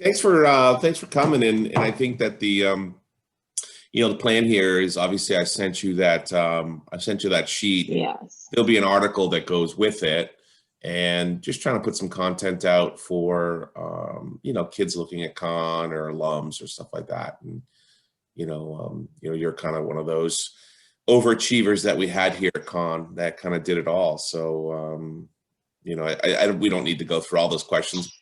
Thanks for coming in. And I think that the plan here is obviously I sent you that sheet, and Yes. there'll be an article that goes with it, and just trying to put some content out for kids looking at con or alums or stuff like that. And you're kind of one of those overachievers that we had here at con that kind of did it all. So we don't need to go through all those questions.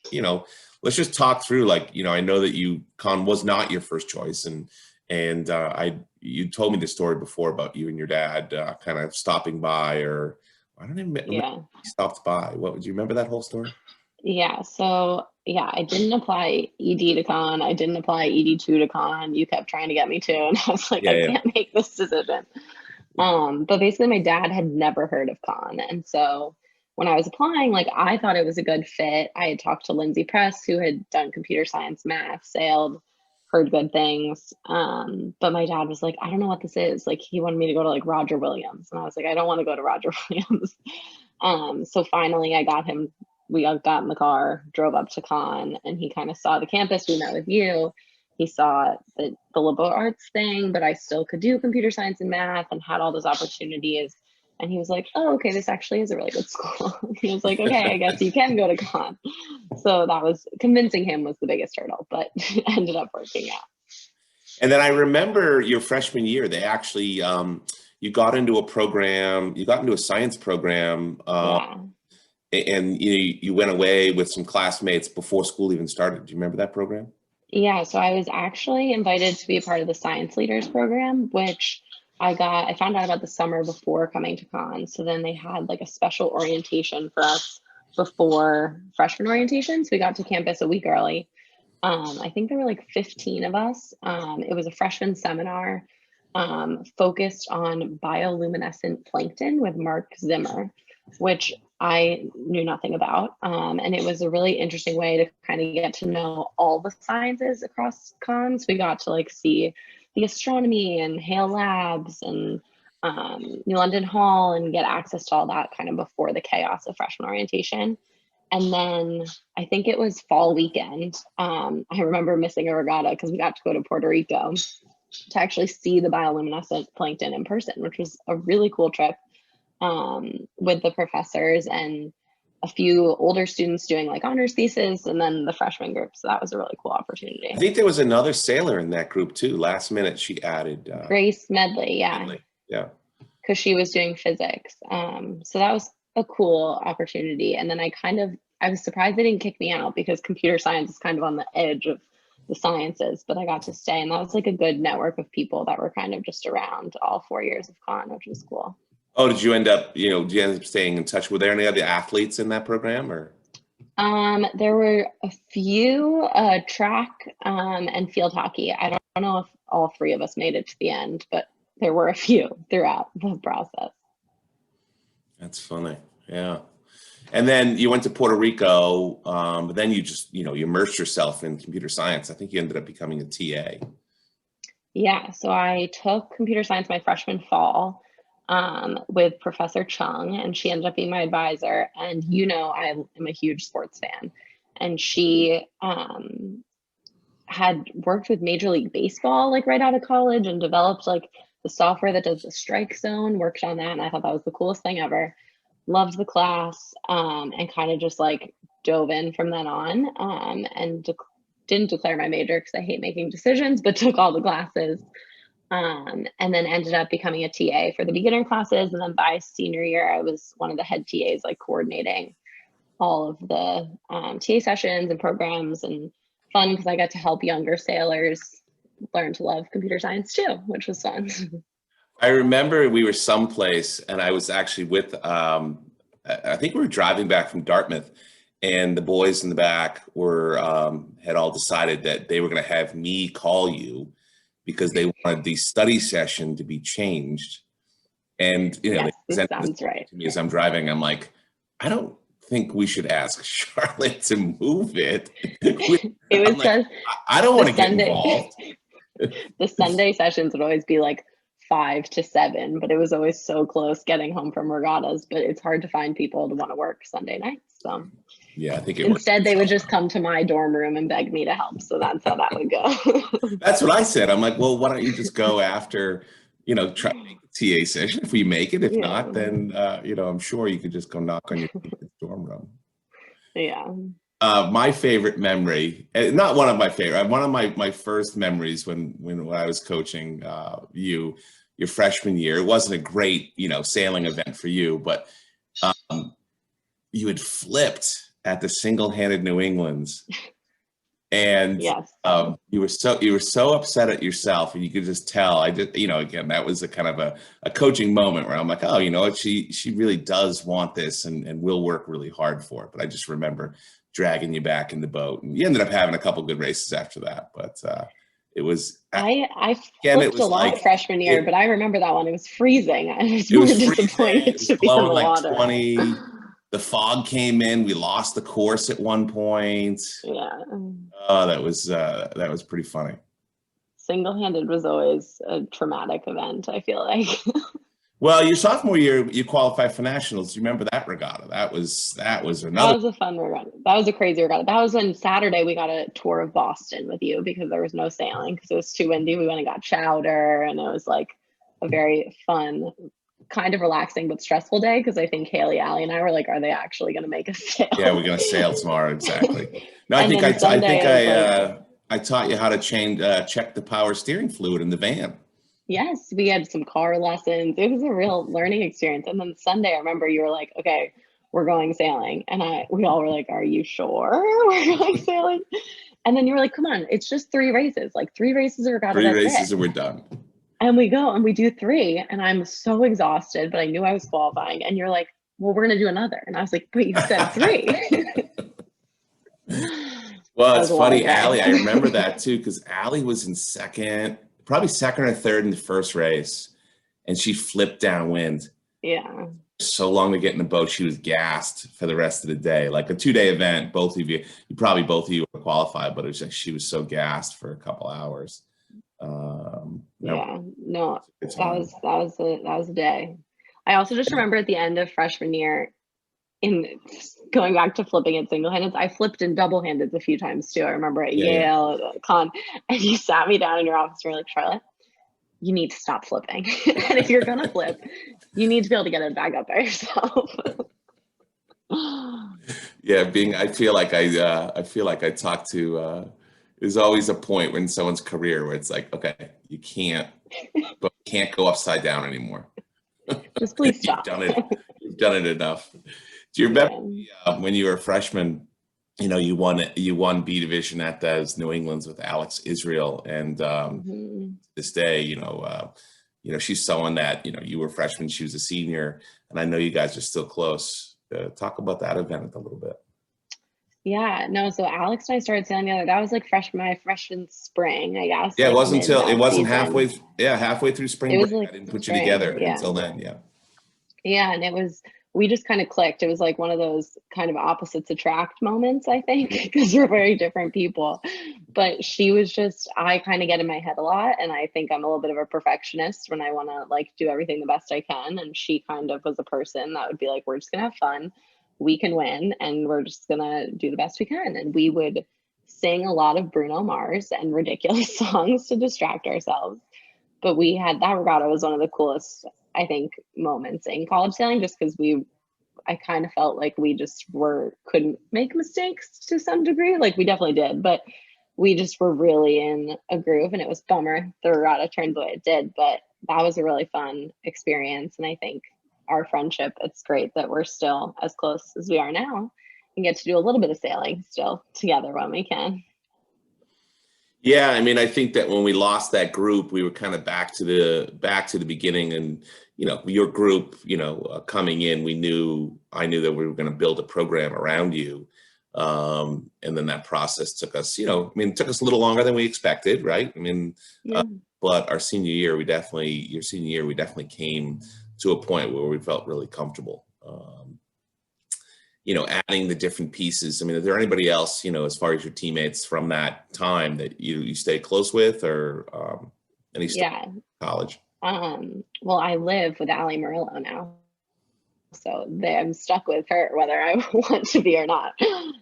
Let's just talk through, like, I know that con was not your first choice, and you told me the story before about you and your dad kind of stopping by, or I don't even remember Yeah. if he stopped by. What would you remember that whole story? Yeah. So yeah, I didn't apply ED to con. I didn't apply ED2 to con. You kept trying to get me to, and I was like, Yeah, I yeah. can't make this decision. But basically my dad had never heard of con. And so when I was applying, like I thought it was a good fit. I had talked to Lindsay Press, who had done computer science, math, sailed, heard good things. But my dad was like, I don't know what this is. Like he wanted me to go to like Roger Williams. And I was like, I don't want to go to Roger Williams. So finally we all got in the car, drove up to con, and he kind of saw the campus. We met with you. He saw the liberal arts thing, but I still could do computer science and math and had all those opportunities. And he was like, oh, okay, this actually is a really good school. He was like, okay, I guess you can go to con. So that was convincing him was the biggest hurdle, but ended up working out. And then I remember your freshman year, they actually you got into a science program, Yeah. and you went away with some classmates before school even started. Do you remember that program? Yeah, so I was actually invited to be a part of the Science Leaders program, which I found out about the summer before coming to con. So then they had like a special orientation for us before freshman orientation. So we got to campus a week early. I think there were like 15 of us. It was a freshman seminar focused on bioluminescent plankton with Mark Zimmer, which I knew nothing about. And it was a really interesting way to kind of get to know all the sciences across cons. We got to like see the astronomy and Hale Labs and New London Hall and get access to all that kind of before the chaos of freshman orientation. And then I think it was fall weekend. I remember missing a regatta because we got to go to Puerto Rico to actually see the bioluminescent plankton in person, which was a really cool trip with the professors and a few older students doing like honors thesis, and then the freshman group. So that was a really cool opportunity. I think there was another sailor in that group too. Last minute, she added Grace Medley, yeah, Medley. Yeah. because she was doing physics. So that was a cool opportunity. And then I was surprised they didn't kick me out because computer science is kind of on the edge of the sciences, but I got to stay, and that was like a good network of people that were kind of just around all 4 years of con, which was cool. Oh, did you end up staying in touch? Were there any other athletes in that program, or? There were a few track and field hockey. I don't know if all three of us made it to the end, but there were a few throughout the process. That's funny. Yeah. And then you went to Puerto Rico, but then you just, you immersed yourself in computer science. I think you ended up becoming a TA. Yeah, so I took computer science my freshman fall with Professor Chung, and she ended up being my advisor. And I am a huge sports fan, and she had worked with Major League Baseball like right out of college and developed like the software that does the strike zone, worked on that, and I thought that was the coolest thing ever. Loved the class, and kind of just like dove in from then on, and didn't declare my major because I hate making decisions, but took all the classes, and then ended up becoming a TA for the beginner classes. And then by senior year, I was one of the head TAs, like coordinating all of the TA sessions and programs, and fun because I got to help younger sailors learn to love computer science too, which was fun. I remember we were someplace, and I was actually with, I think we were driving back from Dartmouth, and the boys in the back had all decided that they were going to have me call you because they wanted the study session to be changed. And, Yes, they this presented sounds this right. to me as I'm driving. I'm like, I don't think we should ask Charlotte to move it. It I'm was like, just I don't the want to get Sunday. involved. The Sunday sessions would always be like 5 to 7, but it was always so close getting home from regattas, but it's hard to find people to want to work Sunday nights. So Yeah, I think it works. instead they would just come to my dorm room and beg me to help. So that's how that would go. That's what I said. I'm like, well, why don't you just go after, try to make a TA session if we make it. If Yeah. not, then, I'm sure you could just go knock on your dorm room. Yeah. My favorite memory, not one of my favorite, one of my first memories when I was coaching your freshman year. It wasn't a great, sailing event for you, but you had flipped at the single-handed New England's, and Yes. you were so upset at yourself, and you could just tell. Again, that was a kind of a coaching moment where I'm like, oh, you know what, she really does want this and will work really hard for it. But I just remember dragging you back in the boat, and you ended up having a couple good races after that. But it was I flipped a lot freshman year, but I remember that one. It was freezing. I was more disappointed to be in the water. 20. The fog came in. We lost the course at one point. Yeah. Oh, that was pretty funny. Single-handed was always a traumatic event, I feel like. Well, your sophomore year, you qualified for nationals. Do you remember that regatta? That was another. That was a fun regatta. That was a crazy regatta. That was on Saturday. We got a tour of Boston with you because there was no sailing because it was too windy. We went and got chowder, and it was like a very fun, kind of relaxing but stressful day because I think Haley, Allie, and I were like, "Are they actually going to make us sail?" Yeah, we're going to sail tomorrow. Exactly. No, I taught you how to check the power steering fluid in the van. Yes, we had some car lessons. It was a real learning experience. And then Sunday, I remember you were like, "Okay, we're going sailing," and we all were like, "Are you sure we're going sailing?" And then you were like, "Come on, it's just 3 races. Like 3 races are regatta. 3 races and we're done." And we go and we do 3, and I'm so exhausted, but I knew I was qualifying. And you're like, "Well, we're gonna do another." And I was like, "But you said 3." Well, it's funny, Allie. I remember that too because Allie was in probably second or third in the first race, and she flipped downwind. Yeah. So long to get in the boat, she was gassed for the rest of the day. Like a 2-day event, both of you were qualified, but it was like she was so gassed for a couple hours. Yeah, no, that was a day. I also just remember at the end of freshman year, in going back to flipping at single-handed, I flipped in double-handed a few times too. I remember at Yale, Con, and you sat me down in your office and were like, "Charlotte, you need to stop flipping. And if you're gonna flip, you need to be able to get it back up by yourself." Yeah, I feel like I talk to. There's always a point in someone's career where it's like, okay, you can't go upside down anymore. Just please stop. You've done it enough. Do you remember when you were a freshman? You won B division at those New England's with Alex Israel, and this day, she's someone that you were a freshman, she was a senior, and I know you guys are still close. Talk about that event a little bit. Yeah, no. So Alex and I started sailing together. That was like my freshman spring, I guess. Yeah, like it wasn't halfway. Yeah, halfway through spring break. Like I didn't put you together until then. Yeah. Yeah, and we just kind of clicked. It was like one of those kind of opposites attract moments, I think, because we're very different people. But I kind of get in my head a lot, and I think I'm a little bit of a perfectionist when I want to like do everything the best I can. And she kind of was a person that would be like, "We're just gonna have fun. We can win, and we're just gonna do the best we can." And we would sing a lot of Bruno Mars and ridiculous songs to distract ourselves. But that regatta was one of the coolest, I think, moments in college sailing, just because I kind of felt like we just couldn't make mistakes to some degree. Like we definitely did, but we just were really in a groove, and it was bummer the regatta turned the way it did, but that was a really fun experience. And I think our friendship, it's great that we're still as close as we are now and get to do a little bit of sailing still together when we can. Yeah, I mean, I think that when we lost that group, we were kind of back to the beginning, and your group, coming in, I knew that we were going to build a program around you, and then that process took us, it took us a little longer than we expected, right? I mean, but your senior year, we definitely came to a point where we felt really comfortable. Adding the different pieces. I mean, is there anybody else, as far as your teammates from that time that you stay close with, or any stuff in college? Well, I live with Allie Murillo now, so I'm stuck with her whether I want to be or not.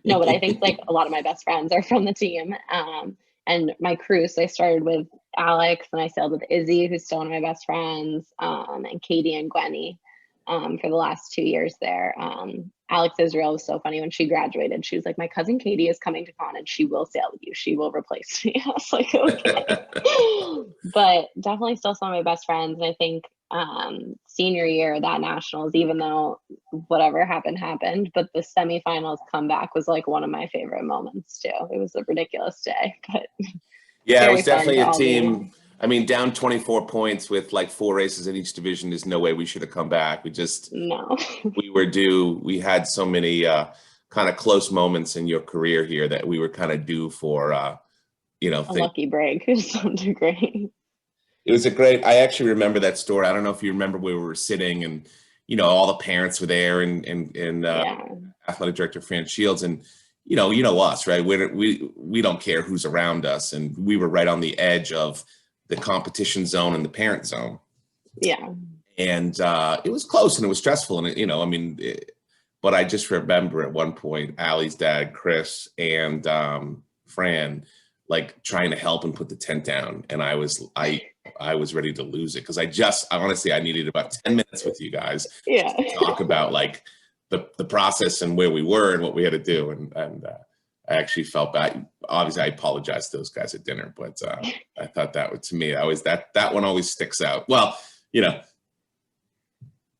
No, but I think like a lot of my best friends are from the team, and my crew. So I started with Alex, and I sailed with Izzy, who's still one of my best friends, and Katie and Gwenny, for the last 2 years there. Alex Israel was so funny when she graduated. She was like, "My cousin Katie is coming to con, and she will sail with you. She will replace me." I was like, "Okay." But definitely still some of my best friends. And I think senior year, that nationals, even though whatever happened, but the semifinals comeback was like one of my favorite moments too. It was a ridiculous day, but Yeah, it very was fun definitely to a all be. team. I mean, down 24 points with like 4 races in each division. There's no way we should have come back. No, We were due. We had so many kind of close moments in your career here that we were kind of due for, a things. lucky break to some degree. It was a great, I actually remember that story. I don't know if you remember where we were sitting and, all the parents were there and Yeah, athletic director Fran Shields. And, you know us, right? We don't care who's around us. And we were right on the edge of the competition zone and the parent zone. yeah. And it was close and it was stressful. And, but I just remember at one point, Allie's dad, Chris, and Fran, like trying to help and put the tent down. And I was ready to lose it because honestly, I needed about 10 minutes with you guys Yeah. to talk about like the process and where we were and what we had to do. And I actually felt bad. Obviously, I apologized to those guys at dinner, but I thought to me, that one always sticks out. Well,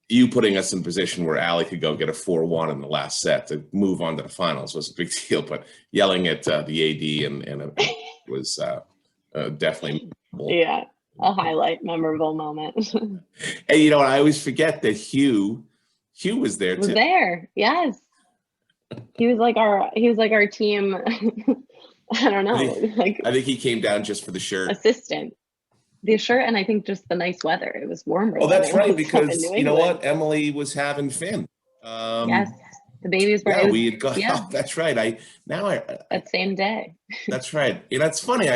you putting us in a position where Allie could go get a 4-1 in the last set to move on to the finals was a big deal. But yelling at the AD and was definitely memorable. Yeah, a highlight, memorable moment. And I always forget that Hugh was there Was too. there? Yes. He was like our team. I don't I know, think, like I think he came down just for the shirt. assistant. The shirt, and I think just the nice weather. It was warmer Oh, than that's it right, was up in because New you know England. what? Emily was having Finn. Yes, the baby was born. Yeah, It was, we had got. yeah, Oh, that's right. that same day. That's right. It's funny.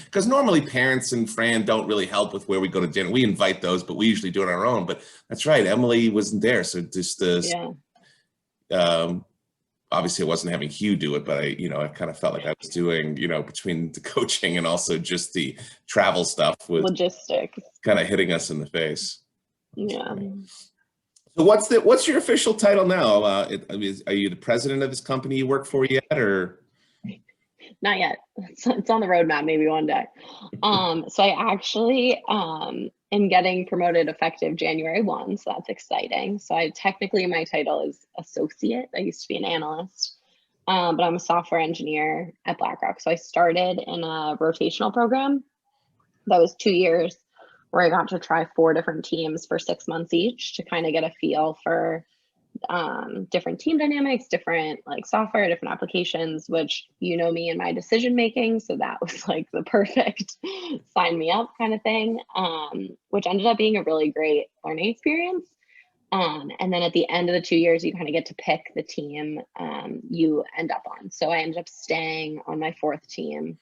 Because normally parents and Fran don't really help with where we go to dinner. We invite those, but we usually do it on our own. But that's right. Emily wasn't there, so just Yeah, um, obviously I wasn't having Hugh do it, but I kind of felt like I was doing, between the coaching and also just the travel stuff was logistics. kind of hitting us in the face. Yeah. So what's your official title now? I mean, are you the president of this company you work for yet, or? Not yet. It's on the roadmap, maybe one day. So I actually am getting promoted effective January 1, so that's exciting. So my title is associate. I used to be an analyst, but I'm a software engineer at BlackRock. So I started in a rotational program that was 2 years, where I got to try 4 different teams for 6 months each to kind of get a feel for different team dynamics, different like software, different applications, which me and my decision making. So that was like the perfect sign me up kind of thing, which ended up being a really great learning experience. And then at the end of the 2 years, you kind of get to pick the team you end up on. So I ended up staying on my 4th team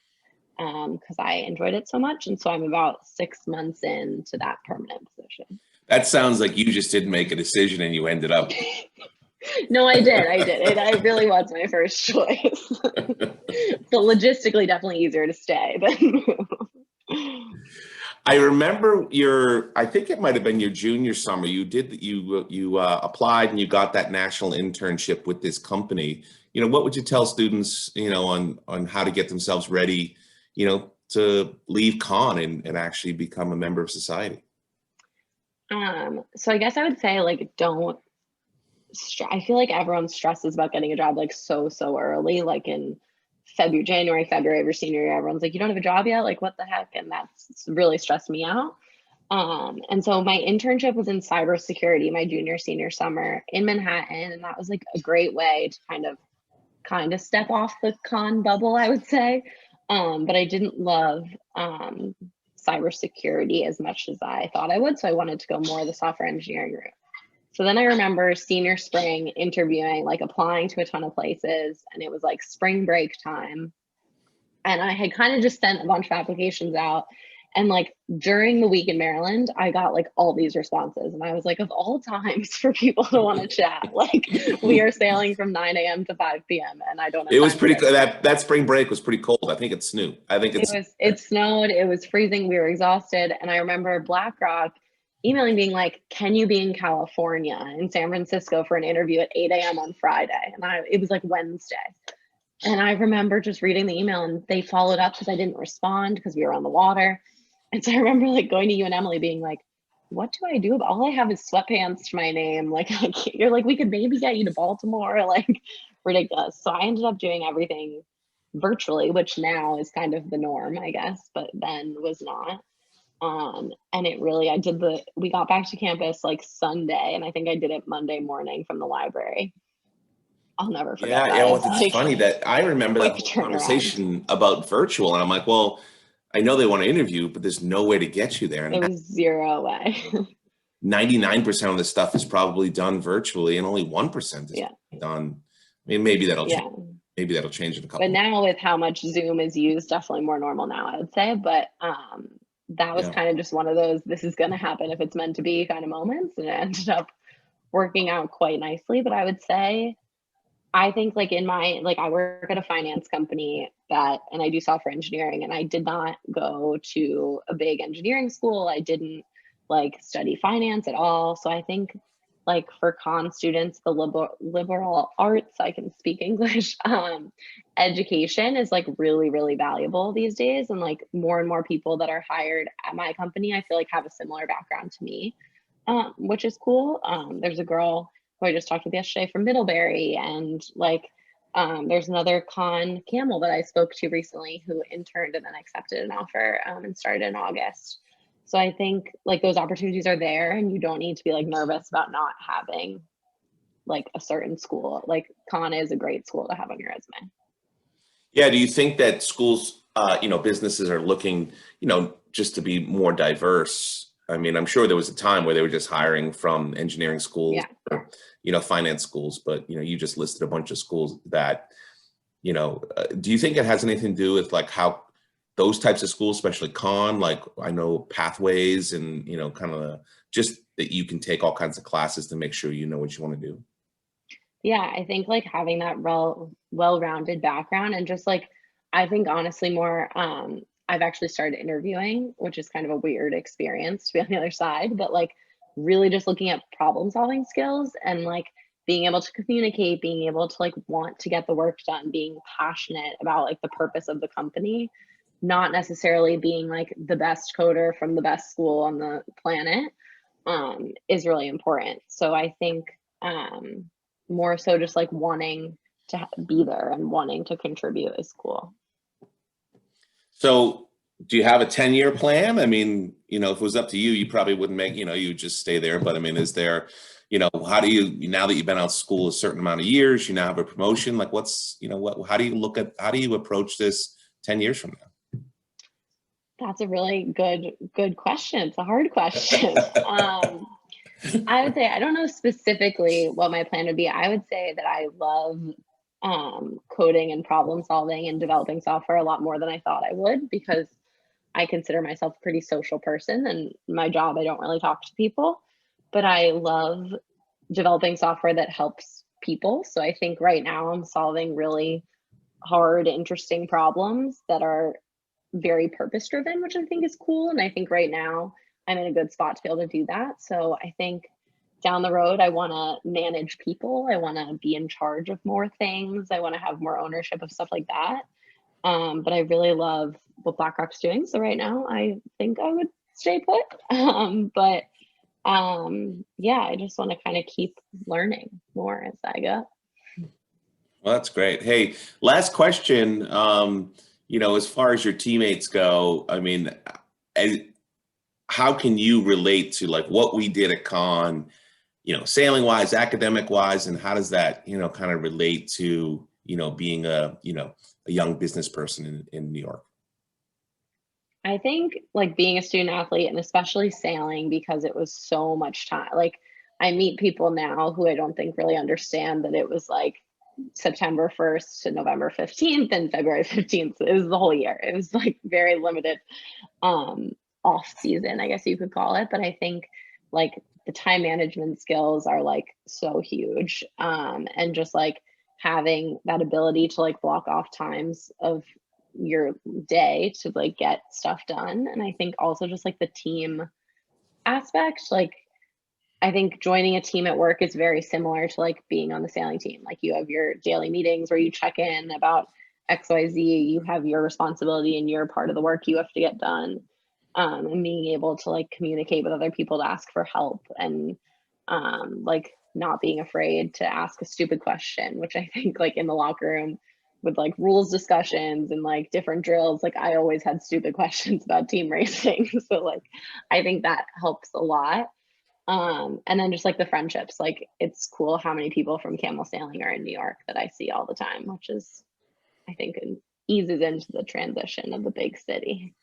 because I enjoyed it so much. And so I'm about 6 months into that permanent position. That sounds like you just didn't make a decision and you ended up. No, I did. It really was my first choice. But logistically, definitely easier to stay than move. I remember I think it might have been your junior summer. You applied and you got that national internship with this company. What would you tell students, on how to get themselves ready, to leave con and actually become a member of society? So I guess I would say like don't I feel like everyone stresses about getting a job like so early, like in January, February of your senior year. Everyone's like, you don't have a job yet? Like, what the heck? And that's really stressed me out. And so my internship was in cybersecurity my junior, senior summer in Manhattan. And that was like a great way to kind of step off the con bubble, I would say. But I didn't love cybersecurity as much as I thought I would. So I wanted to go more the software engineering route. So then I remember senior spring interviewing, like applying to a ton of places, and it was like spring break time. And I had kind of just sent a bunch of applications out. And like during the week in Maryland, I got like all these responses. And I was like, of all times for people to want to chat, like we are sailing from 9 a.m. to 5 p.m. and I don't have It was time to pretty get good. That spring break was pretty cold. I think it snowed. I think it's it snowed, it was freezing, we were exhausted. And I remember BlackRock emailing being like, can you be in California in San Francisco for an interview at 8 a.m. on Friday? And it was like Wednesday. And I remember just reading the email and they followed up because I didn't respond because we were on the water. And so I remember like going to you and Emily being like, what do I do? All I have is sweatpants to my name. Like, you're like, we could maybe get you to Baltimore, like ridiculous. So I ended up doing everything virtually, which now is kind of the norm, I guess, but then was not. And it really, we got back to campus like Sunday, and I think I did it Monday morning from the library. I'll never forget yeah, that. yeah. Well, It's it's like funny that I remember that quick whole turnaround. conversation about virtual, and I'm like, well, I know they want to interview, but there's no way to get you there. It And was 0 way. 99% of the stuff is probably done virtually, and only 1% is Yeah, done. I mean, maybe that'll change. yeah. Maybe that'll change in a But couple. now with how much Zoom is used, definitely more normal now, I would say. But that was Yeah. kind of just one of those, this is going to happen if it's meant to be kind of moments. And it ended up working out quite nicely. But I would say, I think like I work at a finance company and I do software engineering, and I did not go to a big engineering school. I didn't like study finance at all. So I think like for con students, the liberal arts, I can speak English, education is like really, really valuable these days. And like more and more people that are hired at my company, I feel like have a similar background to me, which is cool. There's a girl who I just talked with yesterday from Middlebury, and like there's another Camel that I spoke to recently who interned and then accepted an offer and started in August. So I think like those opportunities are there, and you don't need to be like nervous about not having like a certain school. Like Con is a great school to have on your resume. Yeah. Do you think that schools, businesses are looking, just to be more diverse? I mean, I'm sure there was a time where they were just hiring from engineering schools Yeah. or, finance schools, but, you just listed a bunch of schools that, do you think it has anything to do with like how those types of schools, especially like I know pathways and, kind of just that you can take all kinds of classes to make sure you know what you want to do? Yeah, I think like having that well-rounded background, and just like I think honestly more I've actually started interviewing, which is kind of a weird experience to be on the other side, but like really just looking at problem solving skills and like being able to communicate, being able to like want to get the work done, being passionate about like the purpose of the company, not necessarily being like the best coder from the best school on the planet, is really important. So I think more so just like wanting to be there and wanting to contribute is cool. So do you have a 10-year plan? I mean, if it was up to you, you probably wouldn't you would just stay there. But I mean, is there, how do you, now that you've been out of school a certain amount of years, you now have a promotion, like how do you approach this 10 years from That's a really good question. It's a hard question. I would say I don't know specifically what my plan would be. I would say that I love coding and problem solving and developing software a lot more than I thought I would, because I consider myself a pretty social person, and my job, I don't really talk to people, but I love developing software that helps people. So I think right now I'm solving really hard, interesting problems that are very purpose driven, which I think is cool. And I think right now I'm in a good spot to be able to do that. So I think down the road, I want to manage people. I want to be in charge of more things. I want to have more ownership of stuff like that. But I really love what BlackRock's doing. So right now, I think I would stay put. Yeah, I just want to kind of keep learning more as I go. Well, that's great. Hey, last question. As far as your teammates go, I mean, how can you relate to like what we did at Con, sailing wise, academic wise, and how does that, kind of relate to, being a young business person in New York? I think like being a student athlete, and especially sailing, because it was so much time. Like I meet people now who I don't think really understand that it was like September 1st to November 15th and February 15th. It was the whole year. It was like very limited. off season, I guess you could call it. But I think like the time management skills are like so huge. And just like having that ability to like block off times of your day to like get stuff done. And I think also just like the team aspect, like I think joining a team at work is very similar to like being on the sailing team. Like you have your daily meetings where you check in about XYZ, you have your responsibility and your part of the work you have to get done. And being able to like communicate with other people to ask for help and like not being afraid to ask a stupid question, which I think like in the locker room with like rules discussions and like different drills, like I always had stupid questions about team racing. So like I think that helps a lot. And then just like the friendships, like it's cool how many people from camel sailing are in New York that I see all the time, which is, I think, eases into the transition of the big city.